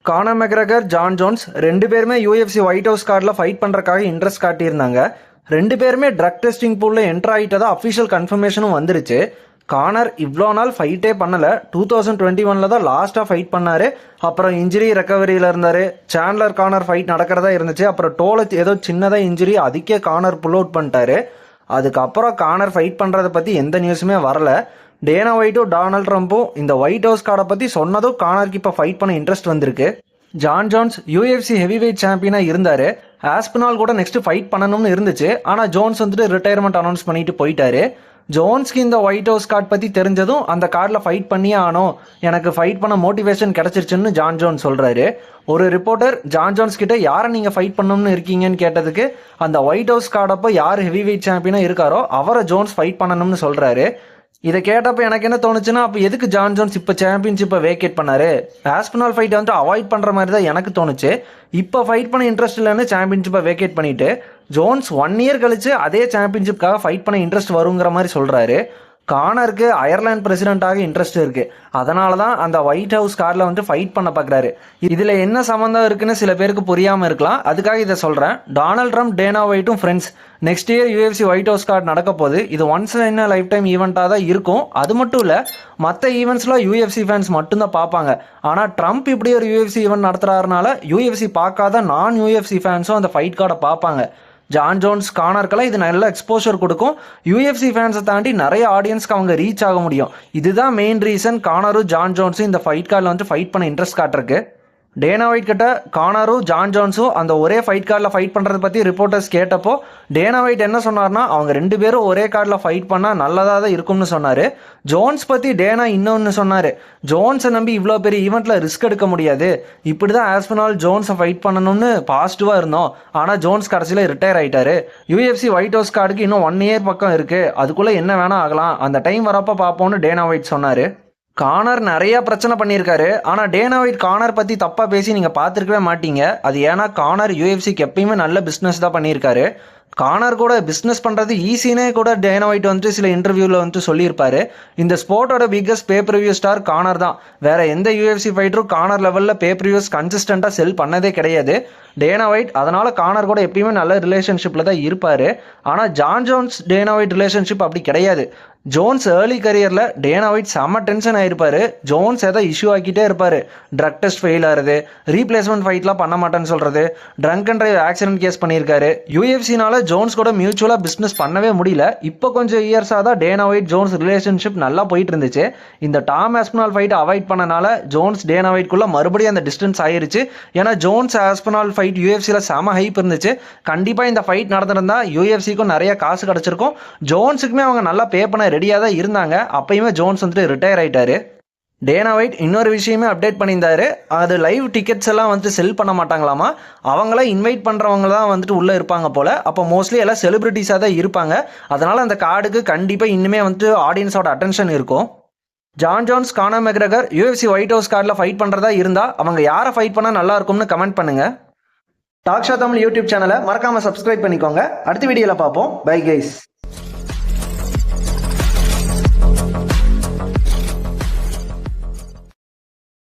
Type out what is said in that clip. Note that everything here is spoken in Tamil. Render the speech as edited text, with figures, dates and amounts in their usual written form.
கானர் மெக்ரெகர், ஜான் ஜோன்ஸ் 2 பேருமே UFC ஒயிட் ஹவுஸ் கார்டில் ஃபைட் பண்ணுறக்காக இன்ட்ரெஸ்ட் காட்டியிருந்தாங்க. 2 பேருமே ட்ரக் டெஸ்டிங் பூலில் என்ட்ரு ஆகிட்டதா அஃபிஷியல் கன்ஃபர்மேஷனும் வந்துருச்சு. கானர் இவ்வளோ நாள் ஃபைட்டே பண்ணலை. 2021 தான் லாஸ்ட்டாக ஃபைட் பண்ணார். அப்புறம் இன்ஜுரி ரெக்கவரியில் இருந்தார். சாண்ட்லர் கானர் ஃபைட் நடக்கிறதா இருந்துச்சு. அப்புறம் டோலத் ஏதோ சின்னதாக இன்ஜுரி, அதுக்கே கானர் புல் அவுட் பண்ணிட்டாரு. அதுக்கப்புறம் கானர் ஃபைட் பண்ணுறதை பற்றி எந்த நியூஸுமே வரல. டேனா ஒயிட்டும் டொனால்ட் ட்ரம்ப்பும் இந்த ஒயிட் ஹவுஸ் கார்டை பற்றி சொன்னதும் கானருக்கு இப்போ ஃபைட் பண்ண இன்ட்ரெஸ்ட் வந்திருக்கு. John Jones UFC heavy weight சாம்பியனாக இருந்தார். ஆஸ்பினால் கூட நெக்ஸ்ட் ஃபைட் பண்ணணும்னு இருந்துச்சு. ஆனால் ஜோன்ஸ் வந்துட்டு ரிட்டையர்மெண்ட் அனௌன்ஸ் பண்ணிட்டு போயிட்டாரு. ஜோன்ஸ்க்கு இந்த ஒயிட் ஹவுஸ் கார்டு பற்றி தெரிஞ்சதும் அந்த கார்டில் ஃபைட் பண்ணியே ஆனோம், எனக்கு ஃபைட் பண்ண மோட்டிவேஷன் கிடச்சிருச்சுன்னு ஜான் ஜோன்ஸ் சொல்கிறாரு. ஒரு ரிப்போர்ட்டர் ஜான் ஜோன்ஸ் கிட்ட யாரை நீங்கள் ஃபைட் பண்ணணும்னு இருக்கீங்கன்னு கேட்டதுக்கு, அந்த ஒயிட் ஹவுஸ் கார்டப்போ யார் ஹெவி வெயிட் சாம்பியனாக இருக்காரோ அவரை ஜோன்ஸ் ஃபைட் பண்ணணும்னு சொல்கிறாரு. இதை கேட்டப்போ எனக்கு என்ன தோணுச்சுன்னா, அப்போ எதுக்கு ஜான் ஜோன்ஸ் இப்போ சாம்பியன்ஷிப்பை வேக்கேட் பண்ணாரு? ஆஸ்பினால் ஃபைட்டை வந்து அவாய்ட் பண்ணுற மாதிரி தான் எனக்கு தோணுச்சு. இப்போ ஃபைட் பண்ண இன்ட்ரெஸ்ட் இல்லைன்னு சாம்பியன்ஷிப்பை வேக்கேட் பண்ணிவிட்டு ஜோன்ஸ் 1 இயர் கழிச்சு அதே சாம்பியன்ஷிப்காக ஃபைட் பண்ண இன்ட்ரெஸ்ட் வருங்கிற மாதிரி சொல்கிறாரு. கானருக்கு அயர்லாந்து பிரசிடென்ட்டாக இன்ட்ரெஸ்ட் இருக்குது. அதனால தான் அந்த ஒயிட் ஹவுஸ் காரில் வந்து ஃபைட் பண்ண பார்க்குறாரு. இதில் என்ன சம்மந்தம் இருக்குன்னு சில பேருக்கு புரியாமல் இருக்கலாம். அதுக்காக இதை சொல்கிறேன். டொனால்ட் ட்ரம்ப், டேனா ஒயிட்டும் friends. Next year UFC white house card நடக்க போகுது. இது once in a lifetime ஈவெண்ட்டாக தான் இருக்கும். அது மட்டும் இல்லை, மற்ற ஈவெண்ட்ஸ்லாம் UFC ஃபேன்ஸ் மட்டும்தான் பார்ப்பாங்க. ஆனால் ட்ரம்ப் இப்படி ஒரு UFC ஈவெண்ட் நடத்துகிறாருனால UFC பார்க்காத நான் UFC ஃபேன்ஸும் அந்த ஃபைட் கார்டை பார்ப்பாங்க. ஜான் ஜோன்ஸ், கானருக்கெல்லாம் இது நல்ல எக்ஸ்போஷர் கொடுக்கும். UFC ஃபேன்ஸை தாண்டி நிறைய ஆடியன்ஸ்க்கு அவங்க ரீச் ஆக முடியும். இதுதான் மெயின் ரீசன் கானரும் ஜான் ஜோன்ஸும் இந்த ஃபைட் கார்டில் வந்து ஃபைட் பண்ண இன்ட்ரெஸ்ட் காட்டுறக்கு. டேனா ஒயிட் கிட்ட கானரும் ஜான் ஜோன்ஸும் அந்த ஒரே ஃபைட் கார்டில் ஃபைட் பண்ணுறதை பற்றி ரிப்போர்ட்டர்ஸ் கேட்டப்போ டேனா ஒயிட் என்ன சொன்னார்னா, அவங்க 2 பேரும் ஒரே கார்டில் ஃபைட் பண்ணால் நல்லதாக தான் இருக்கும்னு சொன்னார். ஜோன்ஸ் பற்றி டேனா இன்னொன்று சொன்னார். ஜோன்ஸை நம்பி இவ்வளோ பெரிய ஈவெண்ட்டில் ரிஸ்க் எடுக்க முடியாது. இப்படி தான் ஆஸ்பினால் ஜோன்ஸை ஃபைட் பண்ணணும்னு பாசிட்டிவாக இருந்தோம். ஆனால் ஜோன்ஸ் கடைசியில் ரிட்டையர் ஆகிட்டாரு. UFC ஒயிட் ஹவுஸ் கார்டுக்கு இன்னும் 1 இயர் பக்கம் இருக்குது. அதுக்குள்ளே என்ன வேணால் ஆகலாம். அந்த டைம் வரப்போ பார்ப்போன்னு டேனா ஒயிட் சொன்னார். கானர் நிறையா பிரச்சனை பண்ணியிருக்காரு. ஆனால் டேனா ஒயிட் கானர் பற்றி தப்பாக பேசி நீங்கள் பார்த்துருக்கவே மாட்டீங்க. அது ஏன்னா கானர் UFCக்கு எப்பயுமே நல்ல பிஸ்னஸ் தான் பண்ணியிருக்காரு. கானர் கூட பிஸ்னஸ் பண்ணுறது ஈஸினே கூட டேனா ஒயிட் வந்துட்டு சில இன்டர்வியூவில் வந்துட்டு சொல்லியிருப்பாரு. இந்த ஸ்போர்ட்டோட பிக்கஸ்ட் பேப்பர்வியூ ஸ்டார் கானர் தான். வேறு எந்த UFC ஃபைட்டரும் கானர் லெவலில் பேப்பர்வியூஸ் கன்சிஸ்டண்ட்டாக செல் பண்ணதே கிடையாது டேனா ஒயிட். அதனால் கானர் கூட எப்பயுமே நல்ல ரிலேஷன்ஷிப்பில் தான் இருப்பார். ஆனால் John Jones Dana White relationship அப்படி கிடையாது. ஜோன்ஸ் ஏர்லி கரியரில் டேனா ஒயிட் செம்ம டென்ஷன் ஆகிருப்பார். ஜோன்ஸ் எதை இஷ்யூ ஆக்கிட்டே இருப்பார். ட்ரக் டெஸ்ட் ஃபெயில் ஆகுது, ரீப்ளேஸ்மெண்ட் ஃபைட்லாம் பண்ண மாட்டேன்னு சொல்கிறது, drunk and drive accident case பண்ணியிருக்காரு. UFCனால ஜோன்ஸ் கூட மியூச்சுவலாக பிஸ்னஸ் பண்ணவே முடியல. இப்போ கொஞ்சம் இயர்ஸாக தான் டேனா ஒயிட் ஜோன்ஸ் ரிலேஷன்ஷிப் நல்லா போயிட்டு இருந்துச்சு. இந்த டாம் ஆஸ்பினால் ஃபைட்டை அவாய்ட் பண்ணனால ஜோன்ஸ் டேனா ஒயிட்குள்ளே மறுபடியும் அந்த டிஸ்டன்ஸ் ஆயிருச்சு. ஏன்னா ஜோன்ஸ் ஆஸ்பினால் ஃபைட் UFCயில் செம ஹைப் இருந்துச்சு. கண்டிப்பாக இந்த ஃபைட் நடந்திருந்தா UFCக்கும் நிறைய காசு கிடச்சிருக்கும். ஜோன்ஸுக்குமே அவங்க நல்லா பே பண்ண ரெடியாக தான் இருந்தாங்க. அப்பயுமே ஜோன்ஸ் வந்துட்டு ரிட்டையர் ஆகிட்டாரு. டேனா ஒயிட் இன்னொரு விஷயமே அப்டேட் பண்ணியிருந்தாரு. அது லைவ் டிக்கெட்ஸ் எல்லாம் வந்துட்டு செல் பண்ண மாட்டாங்களாமா. அவங்களாம் இன்வைட் பண்ணுறவங்க தான் வந்துட்டு உள்ளே இருப்பாங்க போல். அப்போ மோஸ்ட்லி எல்லாம் செலிபிரிட்டிஸாக தான் இருப்பாங்க. அதனால் அந்த கார்டுக்கு கண்டிப்பாக இன்னுமே வந்துட்டு ஆடியன்ஸோட அட்டென்ஷன் இருக்கும். John Jones, Conor McGregor UFC white house கார்டில் ஃபைட் பண்ணுறதா இருந்தால் அவங்க யாரை ஃபைட் பண்ணால் நல்லா இருக்கும்னு கமெண்ட் பண்ணுங்கள். டாக் ஷோ தமிழ் யூடியூப் சேனலை மறக்காமல் சப்ஸ்கிரைப் பண்ணிக்கோங்க. அடுத்த வீடியோவில் பார்ப்போம். Bye guys.